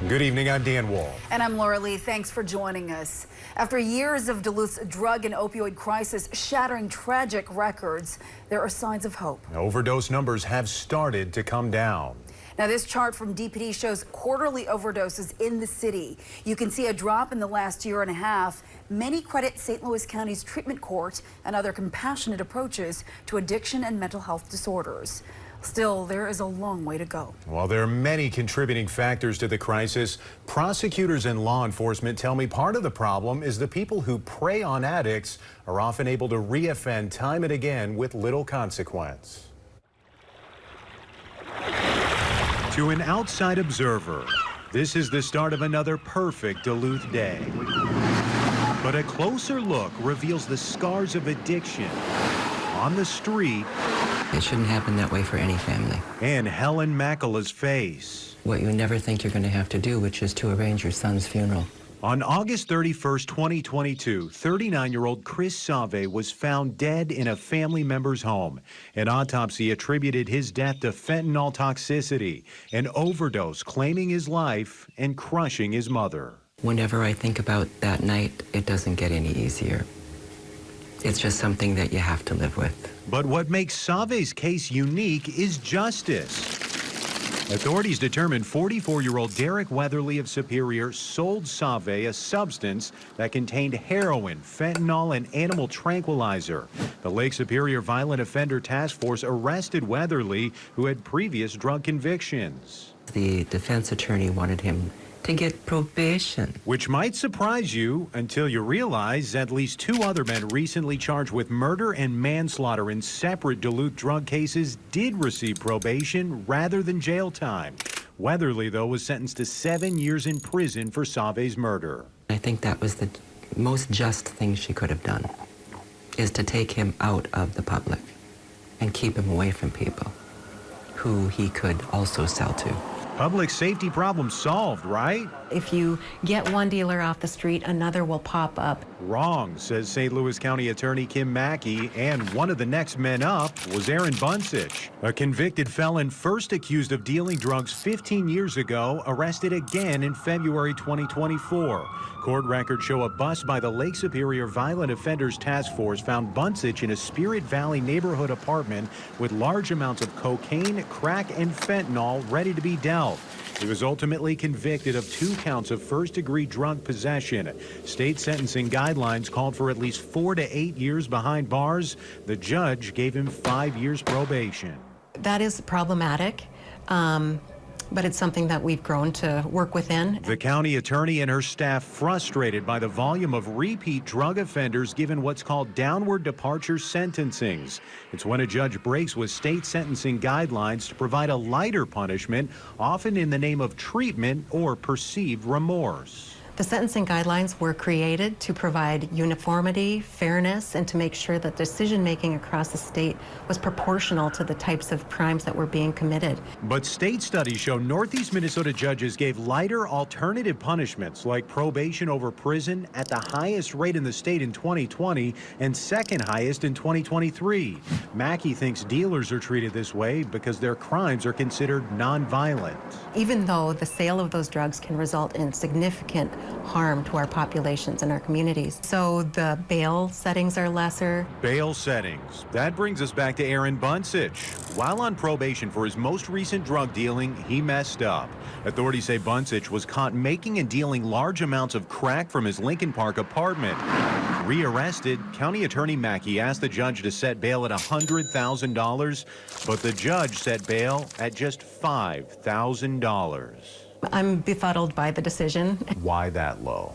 Good evening, I'm Dan Wall. And I'm Laura Lee. Thanks for joining us. After years of Duluth's drug and opioid crisis shattering tragic records, there are signs of hope. Overdose numbers have started to come down. Now, this chart from DPD shows quarterly overdoses in the city. You can see a drop in the last year and a half. Many credit St. Louis County's treatment court and other compassionate approaches to addiction and mental health disorders. Still, there is a long way to go. While there are many contributing factors to the crisis, prosecutors and law enforcement tell me part of the problem is the people who prey on addicts are often able to reoffend time and again with little consequence. To an outside observer, this is the start of another perfect Duluth day. But a closer look reveals the scars of addiction on the street. It shouldn't happen that way for any family. And Helen Makala's face. What you never think you're going to have to do, which is to arrange your son's funeral. On August 31st, 2022, 39-year-old Chris Save was found dead in a family member's home. An autopsy attributed his death to fentanyl toxicity, an overdose claiming his life and crushing his mother. Whenever I think about that night, it doesn't get any easier. It's just something that you have to live with. But what makes Save's case unique is justice. Authorities determined 44-year-old Derek Weatherly of Superior sold Save a substance that contained heroin, fentanyl, and animal tranquilizer. The Lake Superior Violent Offender Task Force arrested Weatherly, who had previous drug convictions. The defense attorney wanted him to get probation. Which might surprise you until you realize at least two other men recently charged with murder and manslaughter in separate Duluth drug cases did receive probation rather than jail time. Weatherly, though, was sentenced to 7 years in prison for Save's murder. I think that was the most just thing she could have done, is to take him out of the public and keep him away from people who he could also sell to. Public safety problem solved, right? If you get one dealer off the street, another will pop up. Wrong, says St. Louis County Attorney Kim Mackey, and one of the next men up was Aaron Bunsich, a convicted felon first accused of dealing drugs 15 years ago, arrested again in February 2024. Court records show a bus by the Lake Superior Violent Offenders Task Force found Bunsich in a Spirit Valley neighborhood apartment with large amounts of cocaine, crack, and fentanyl ready to be dealt. He was ultimately convicted of 2 counts of first-degree drug possession. State sentencing guidelines called for at least 4 to 8 years behind bars. The judge gave him 5 years probation. That is problematic, but it's something that we've grown to work within. The county attorney and her staff frustrated by the volume of repeat drug offenders given what's called downward departure sentencings. It's when a judge breaks with state sentencing guidelines to provide a lighter punishment, often in the name of treatment or perceived remorse. The sentencing guidelines were created to provide uniformity, fairness, and to make sure that decision-making across the state was proportional to the types of crimes that were being committed. But state studies show Northeast Minnesota judges gave lighter alternative punishments like probation over prison at the highest rate in the state in 2020 and second highest in 2023. Mackey thinks dealers are treated this way because their crimes are considered nonviolent. Even though the sale of those drugs can result in significant harm to our populations and our communities. So the bail settings are lesser. Bail settings. That brings us back to Aaron Bunsich. While on probation for his most recent drug dealing, he messed up. Authorities say Bunsich was caught making and dealing large amounts of crack from his Lincoln Park apartment. Rearrested, County Attorney Mackey asked the judge to set bail at $100,000, but the judge set bail at just $5,000. I'm befuddled by the decision. Why that low?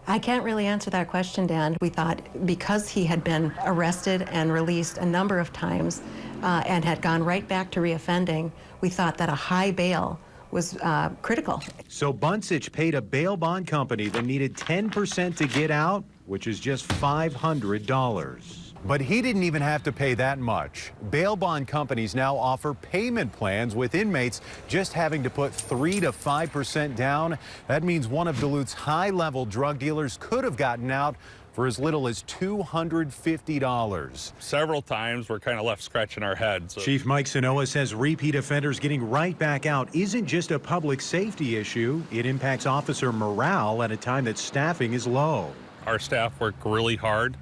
I can't really answer that question, Dan. We thought because he had been arrested and released a number of times and had gone right back to reoffending, we thought that a high bail was critical. So Bunsich paid a bail bond company that needed 10% to get out, which is just $500. But he didn't even have to pay that much. Bail bond companies now offer payment plans with inmates just having to put 3 to 5% down. That means one of Duluth's high-level drug dealers could have gotten out for as little as $250. Several times we're kind of left scratching our heads. Chief Mike Sanoa says repeat offenders getting right back out isn't just a public safety issue. It impacts officer morale at a time that staffing is low. Our staff work really hard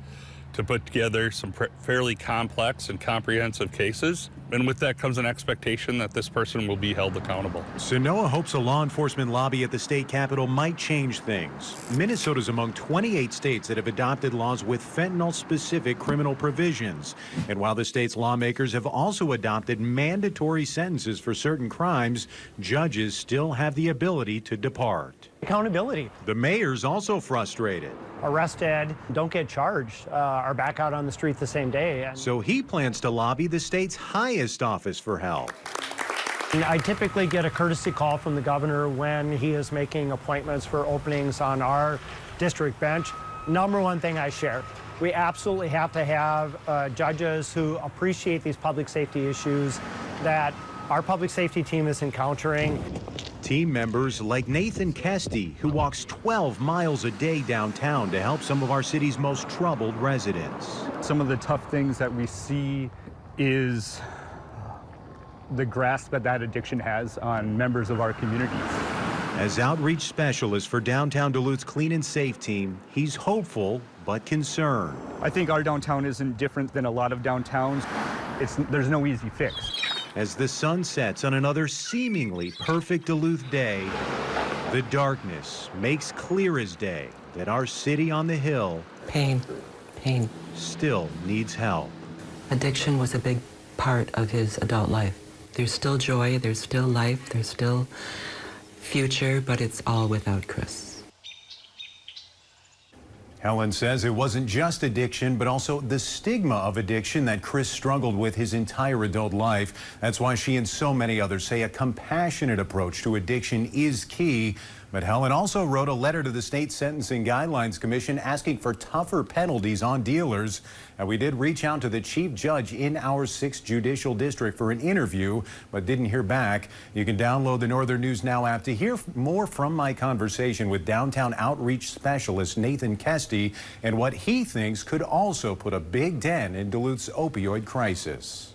to put together some fairly complex and comprehensive cases. And with that comes an expectation that this person will be held accountable. Sanoa hopes a law enforcement lobby at the state capitol might change things. Minnesota's among 28 states that have adopted laws with fentanyl-specific criminal provisions. And while the state's lawmakers have also adopted mandatory sentences for certain crimes, judges still have the ability to depart. Accountability. The mayor's also frustrated. Arrested, don't get charged, are back out on the street the same day. So he plans to lobby the state's highest office for help. I typically get a courtesy call from the governor when he is making appointments for openings on our district bench. Number one thing I share, we absolutely have to have judges who appreciate these public safety issues that our public safety team is encountering. Team members like Nathan Kesty, who walks 12 miles a day downtown to help some of our city's most troubled residents. Some of the tough things that we see is the grasp that addiction has on members of our communities. As outreach specialist for downtown Duluth's Clean and Safe team, he's hopeful but concerned. I think our downtown isn't different than a lot of downtowns. There's no easy fix. As the sun sets on another seemingly perfect Duluth day, the darkness makes clear as day that our city on the hill Pain. still needs help. Addiction was a big part of his adult life. There's still joy, there's still life, there's still future, but it's all without Chris. Helen says it wasn't just addiction, but also the stigma of addiction that Chris struggled with his entire adult life. That's why she and so many others say a compassionate approach to addiction is key. But Helen also wrote a letter to the State Sentencing Guidelines Commission asking for tougher penalties on dealers. And we did reach out to the chief judge in our 6th Judicial District for an interview, but didn't hear back. You can download the Northern News Now app to hear more from my conversation with downtown outreach specialist Nathan Kesty and what he thinks could also put a big dent in Duluth's opioid crisis.